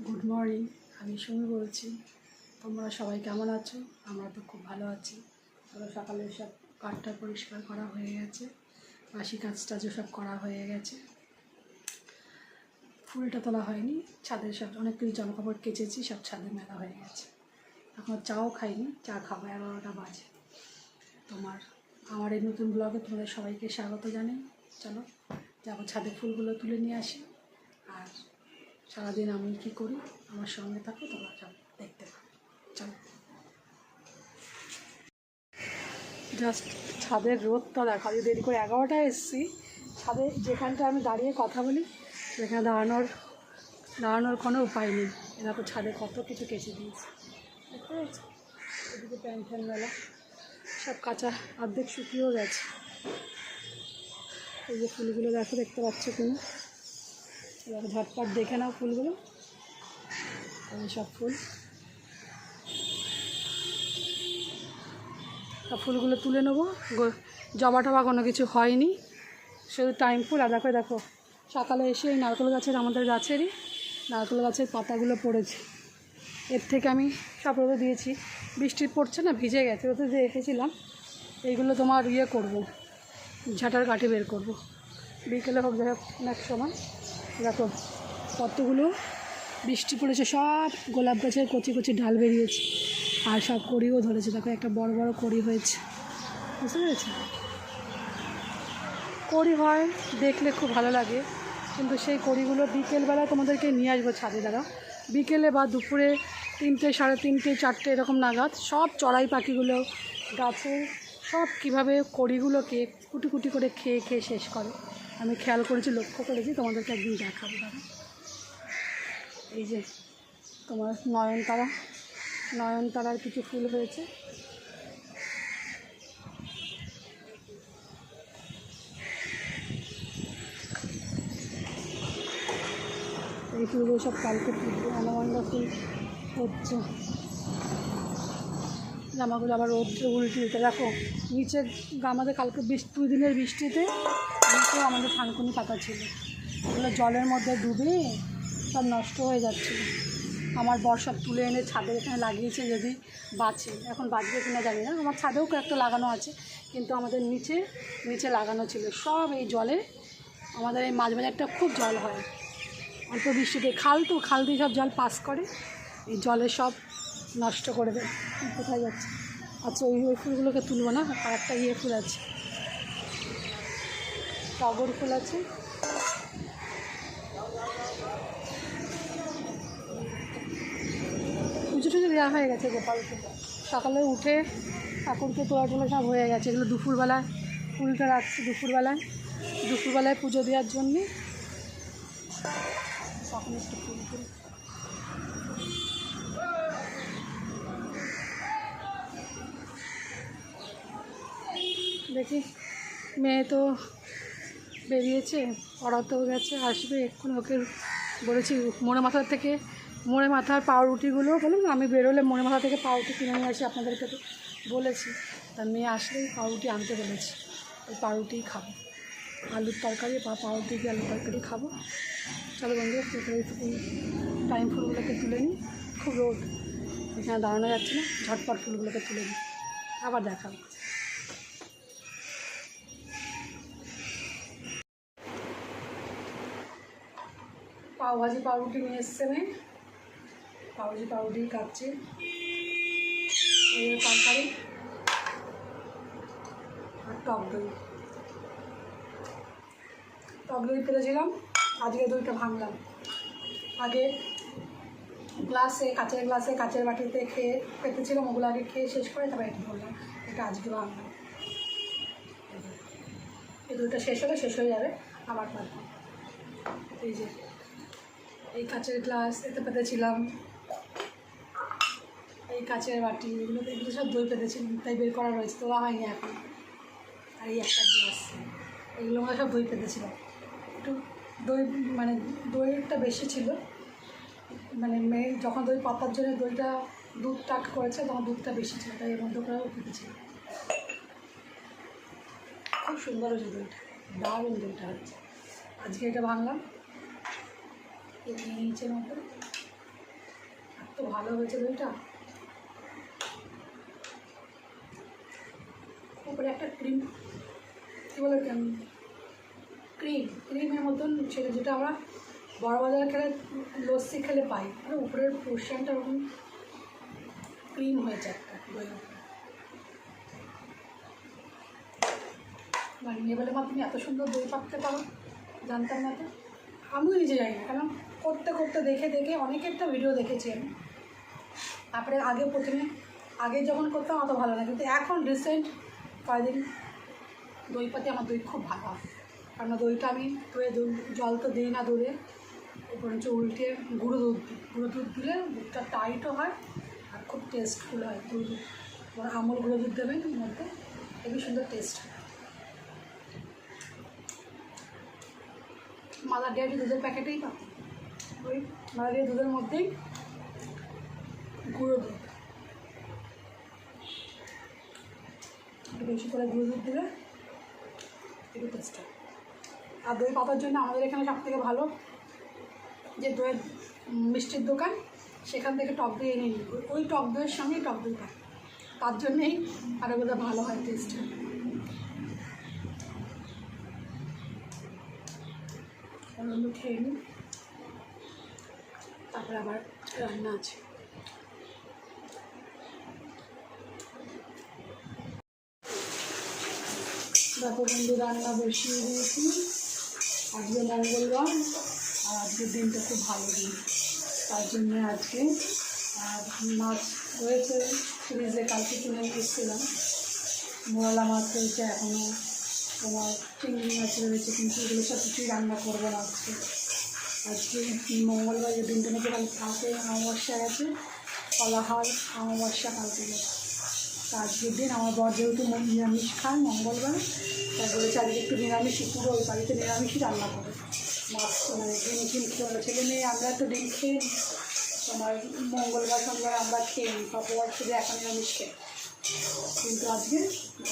Good morning, আমি সুমি বলছি। তোমরা সবাই কেমন আছো? আমরা তো খুব ভালো আছি। ধরো সকালে সব কাঠটা পরিষ্কার করা হয়ে গেছে, বাসি কাজ টাজও সব করা হয়ে গেছে। ফুলটা তোলা হয়নি, ছাদে সব অনেক কিছু জামাকাপড় কেচেছি, সব ছাদে মেলা হয়ে গেছে। এখন চাও খাইনি, চা খাবো 11টা বাজে। আমার এই নতুন ব্লগে তোমাদের সবাইকে স্বাগত জানাই। চলো যাবো ছাদে, ফুলগুলো তুলে নিয়ে আসি। আর সারাদিন আমি কী করি আমার সঙ্গে থাকো, তোমরা সব দেখতে পাবে। চলো, জাস্ট ছাদের রোদটা দেখো। আমি দেরি করে 11টায় এসেছি ছাদে, যেখানটা আমি দাঁড়িয়ে কথা বলি সেখানে দাঁড়ানোর কোনো উপায় নেই। এরকম ছাদে কত কিছু কেচে দিয়েছি, দেখতে পাচ্ছি। এদিকে প্যান্ট মেলা সব কাঁচা, অর্ধেক শুকিয়েও গেছে। এই যে ফুলগুলো দেখো, দেখতে পাচ্ছ কিনা? এবার ঝটপট দেখে নাও ফুলগুলো। এই সব ফুলগুলো তুলে নেবো। জবা টবা কোনো কিছু হয়নি, শুধু টাইম ফুল। আর দেখো সকালে এসে এই নারকেল গাছের, আমাদের গাছেরই নারকেল গাছের পাতাগুলো পড়েছে। এর থেকে আমি সব রোদে দিয়েছি, বৃষ্টি পড়ছে না, ভিজে গেছে। রোদে দিয়ে রেখেছিলাম। এইগুলো তোমার করব, ঝাঁটার কাঠি বের করব, বিকেলে হোক যাই হোক অনেক সময়। দেখো কতগুলো বৃষ্টি পড়েছে, সব গোলাপ গাছের কচি কচি ডাল বেরিয়েছে, আর সব কড়িও ধরেছে। দেখো একটা বড় বড় কড়ি হয়েছে, বুঝতে পেরেছে? কড়ি হয় দেখলে খুব ভালো লাগে, কিন্তু সেই কড়িগুলো বিকেলবেলা তোমাদেরকে নিয়ে আসবো ছাদে। দ্বারা বিকেলে বা দুপুরে 3টে, 3:30, 4টে এরকম নাগাদ সব চড়াই পাখিগুলো গাছে সব কীভাবে কড়িগুলোকে কুটি কুটি করে খেয়ে খেয়ে শেষ করে আমি খেয়াল করেছি, লক্ষ্য করেছি। তোমাদেরকে একদিন দেখাবো। দাদা এই যে তোমার নয়নতারার কিছু ফুল হয়েছে। এই ফুলগুলো সব কালকে ফুলবে। অনবন্যা ফুল হচ্ছে, জামাগুলো আবার রোদ্রে উল্টে দেখো নিচে। আমাদের কালকে 2 দিনের বৃষ্টিতে নিচে আমাদের থানকুনি পাতা ছিল, ওগুলো জলের মধ্যে ডুবে সব নষ্ট হয়ে যাচ্ছিল। আমার বর সব তুলে এনে ছাদে এখানে লাগিয়েছে, যদি বাঁচে। এখন বাঁচবে কিনা জানি না। আমার ছাদেও কয়েকটা লাগানো আছে, কিন্তু আমাদের নিচে লাগানো ছিল সব। এই জলে আমাদের এই মাঝ বাজারটা খুব জল হয় অল্প বৃষ্টিতে। খাল দিয়ে সব জল পাস করে, এই জলে সব নষ্ট করে দেয়। কোথায় যাচ্ছে? আচ্ছা, ওই ফুলগুলোকে তুলবো না। আর একটা ফুল আছে, টগর ফুল আছে। পুজো টুজো দেওয়া হয়ে গেছে গোপালকে। সকালে উঠে ঠাকুরকে তোলা সব হয়ে গেছে। এগুলো দুপুরবেলায় ফুলটা রাখছি, দুপুরবেলায় পুজো দেওয়ার জন্যে। তখন একটু ফুল দেখি। মেয়ে তো বেরিয়েছে, পড়াতেও গেছে, আসবে এক্ষুনি। ওকে বলেছি মোড়ে মাথার পাউরুটিগুলো বলুন, আমি বেরোলে মোড়ে মাথা থেকে পাউরুটি কিনে নিয়ে আসি, আপনাদেরকে তো বলেছি। তার মেয়ে আসলেই পাউরুটি আনতে বলেছি, ওই পাউরুটিই খাবো। আলুর তরকারি বা পাউরুটি দিয়ে আলুর তরকারি খাবো। চলো বন্ধুরা, টাইম ফুলগুলোকে তুলে নিই। খুব রোদ, এখানে দাঁড়ানো যাচ্ছে না। ঝটপট ফুলগুলোকে তুলে নিই, আবার দেখাবো। পাওভাজি পাউরুটি নিয়ে এসছে মেয়ে, পাউরুটি কাটছে। এই তরকারি আর টক দই পেরেছিলাম, আজকে দইটা ভাঙলাম। আগে কাঁচের বাটিতে পেতেছিলাম, ওগুলো আগে খেয়ে শেষ করে তারপর এটা বললাম, এটা আজকে ভাঙলাম। এই দইটা শেষ হয়ে যাবে, আবার পাবো। এই যে এই কাঁচের গ্লাস, এতে পেতেছিলাম। এই কাঁচের বাটি, এগুলো সব দই পেতেছিলাম, তাই বের করা রয়েছে, তোলা হয়নি এখন। আর এই একটা গ্লাস, এগুলো আমরা সব দই পেতেছিলাম। একটু দইটা বেশি ছিল, মেয়ে যখন দই পাতার জন্য দুধ টাক করেছে, তখন দুধটা বেশি ছিল, তাই এর মধ্যে করেও পেতেছিল। খুব সুন্দর হয়েছে দইটা, দারুণ দইটা হচ্ছে। আজকে এটা ভাঙলাম, এই নিচের মতো এত ভালো হয়েছে দইটা। উপরে একটা ক্রিম, কী বলে ক্রিমের মতন ছিল, যেটা আমরা বড় বাজারে খেলে লস্যি খেলে পাই, আর উপরের পোর্শনটা ওরকম ক্রিম হয়েছে একটা দই। বানিয়ে বলে মা তুমি এত সুন্দর দই পাকতে পারো, জানতাম না তো। আমিও নিজে জানি না, কারণ করতে করতে দেখে দেখে অনেকের তো ভিডিও দেখেছি আমি। তারপরে আগে যখন করতাম অত ভালো না, কিন্তু এখন রিসেন্ট কয়েকদিন দই পাতে আমার দই খুব ভালো হয়। কারণ দইটা আমি জল তো দিই না দুধে, বরঞ্চ উল্টে গুঁড়ো দুধ দিলে দুধটা টাইটও হয় আর খুব টেস্টফুল হয়। দুধ আমুল গুঁড়ো দুধ দেবেন এর মধ্যে, খুবই সুন্দর টেস্ট হয়। মাদার ডেয়ারি দুধের প্যাকেটেই পাবো, ওই মাদার ডেয়ারি দুধের মধ্যেই গুঁড়ো দুধ, একটু বেশি করে গুঁড়ো দুধ দিলে একটু টেস্ট হয়। আর দই পাতার জন্য আমাদের এখানে সবথেকে ভালো যে দইয়ের মিষ্টির দোকান, সেখান থেকে টক দই এনে নিই, ওই টক দইয়ের সঙ্গেই টক দই পায়, তার জন্যেই আরও বোধহয় ভালো হয় টেস্ট। বন্ধু খেয়ে নিই, তারপরে আবার রান্না আছে। দেখো বন্ধু, রান্না বসিয়ে দিয়েছি। আজকে মঙ্গলবার, আর আজকের দিনটা খুব ভালো দিন, তার জন্যে আজকে মাছ রয়েছে ফ্রিজে, কালকে কিনে এসেছিলাম। মোয়ালা মাছ রয়েছে, এখনও তোমার চিংড়ি মাছ রয়েছে, কিন্তু এগুলো সব কিছুই রান্না করবো না আজকে মঙ্গলবার। যে দিনটা নাকি কালকে অমাবস্যা গেছে, ফলাহার অমাবস্যা কালকে গেছে। তো আজকের দিন আমার বর যেহেতু নিরামিষ খায় মঙ্গলবার, তাই বলেছে আজকে একটু নিরামিষই, পুরো ওই বাড়িতে নিরামিষই রান্না করে। মাছ মানে ডিম খেয়ে, ছেলে মেয়ে আমরা তো ডিম খেয়ে নিই, তোমার মঙ্গলবার শনিবার আমরা খেয়ে নিই, তারপর শুধু এখন নিরামিষ খেয়ে, কিন্তু আজকে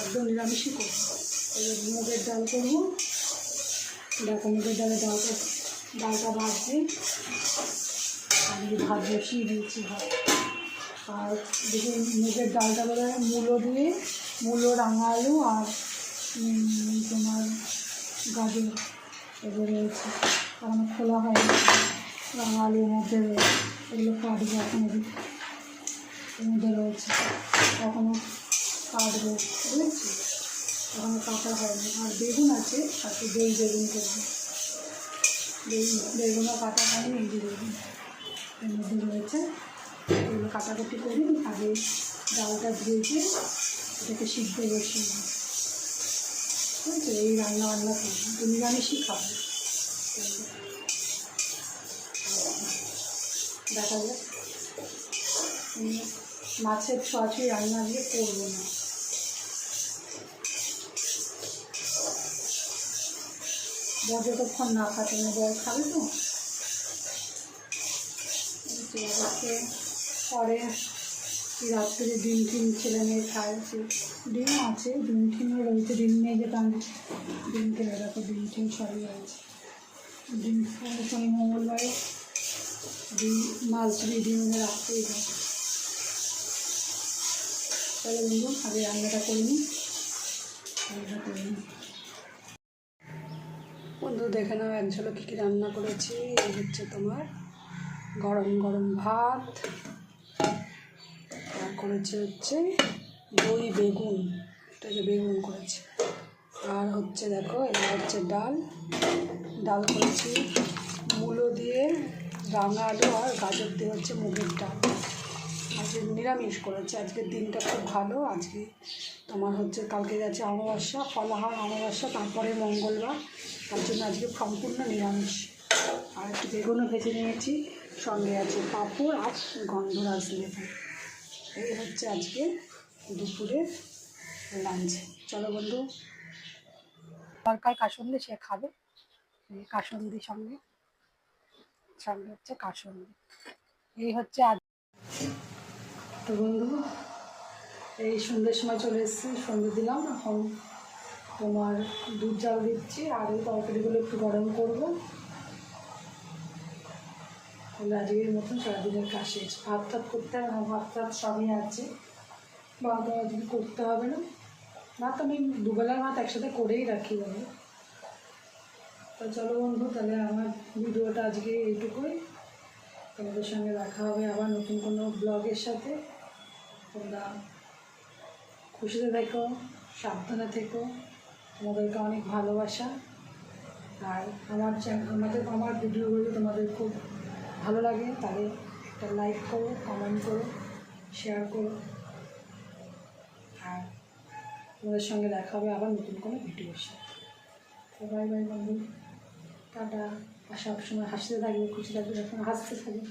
একদম নিরামিষই করবো। ওই মুগের ডাল করবো, দেখো মুগের ডালটা ভাজছি, আমি ভাত বসিয়ে দিয়েছি। আর দেখুন মুগের ডালটা বলে মূলো রাঙা আলু আর তোমার গাজর এগুলো রয়েছে, কারণ খোলা হয় রাঙা আলুর মধ্যে রয়েছে, এগুলো কাটবো এখন, এর মধ্যে রয়েছে এখনও কাটবো, বুঝেছি, এখনও কাটা হয়নি। আর বেগুন আছে, সাথে বেগুন করবো, বেগুনও কাটা হয়নি, এই যে বেগুন এর মধ্যে রয়েছে, এগুলো কাটাকুটি করি। আগে ডালটা ধুয়েছে এটাকে সিদ্ধ বসিয়ে দিই, ঠিক আছে। এই রান্না করবো, নিরামিষই খাবো, দেখা যাক। মাছের ছোঁয়াছুঁই রান্না দিয়ে করবো না, বর যতক্ষণ না খাতে না, বর খাবে তো পরে রাত্রে ডিম ছেলে মেয়ে খায়, ডিম আছে, ডিমও রয়েছে, ডিম নিয়ে যেতাম, ডিম খেলে দেখো ডিম সবই রয়েছে। ডিম শনি মঙ্গলবারে মাছ ডিম রাখতেই হয়। তাহলে বন্ধু আগে রান্নাটা করে নিই। বন্ধু দেখে নাও এক ঝলক কী রান্না করেছি। এই হচ্ছে তোমার গরম গরম ভাত, আর করেছে হচ্ছে দই বেগুন, এটাকে বেগুন করেছি, আর হচ্ছে দেখো এটা হচ্ছে ডাল করেছি মূলো দিয়ে, রাঙা আলু আর গাজর দিয়ে হচ্ছে মুগের ডাল। আজকে নিরামিষ করেছি, আজকের দিনটা খুব ভালো। আজকে তোমার হচ্ছে কালকে গেছে অমাবস্যা, ফলাহার অমাবস্যা, তারপরে মঙ্গলবার, তার জন্য আজকে সম্পূর্ণ নিরামিষ। আর একটু বেগুনও ভেজে নিয়েছি, সঙ্গে আছে পাঁপড় আর গন্ধরাজ লেবু। এই হচ্ছে আজকে দুপুরের লাঞ্চ। চলো বন্ধু, দরকার কাসুন্দি সে খাবে, কাসুন্দির সঙ্গে হচ্ছে কাসুন্দি। এই হচ্ছে আজ। তো বন্ধু এই সন্ধ্যের সময় চলে এসেছি, সন্ধ্যে দিলাম, এখন তোমার দুধ জাল দিচ্ছি, আর এই তরকারিগুলো একটু গরম করবো। তাহলে আজকের মতন সারাদিনের কাজ শেষ। ভাত টাত করতে হবে না, ভাত টাত সবই আছে, ভাত আজকে করতে হবে না। ভাত আমি দুবেলার ভাত একসাথে করেই রাখি বলো। তো চলো বন্ধু, তাহলে আমার ভিডিওটা আজকে এইটুকুই। তোমাদের সঙ্গে দেখা হবে আবার নতুন কোনো ব্লগের সাথে। তোমরা খুশিতে থেকো, সাবধানে থেকো, তোমাদেরকে অনেক ভালোবাসা। আর আমার ভিডিওগুলো তোমাদের খুব ভালো লাগে তাহলে একটা লাইক করো, কমেন্ট করো, শেয়ার করো। আর তোমাদের সঙ্গে দেখা হবে আবার নতুন কোনো ভিডিওর সাথে। তো বাই বাই বন্ধু, টাটা। আর সবসময় হাসতে থাকবে, খুশি থাকবে, সবসময় হাসতে থাকবে।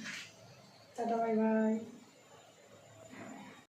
Tata, bye bye.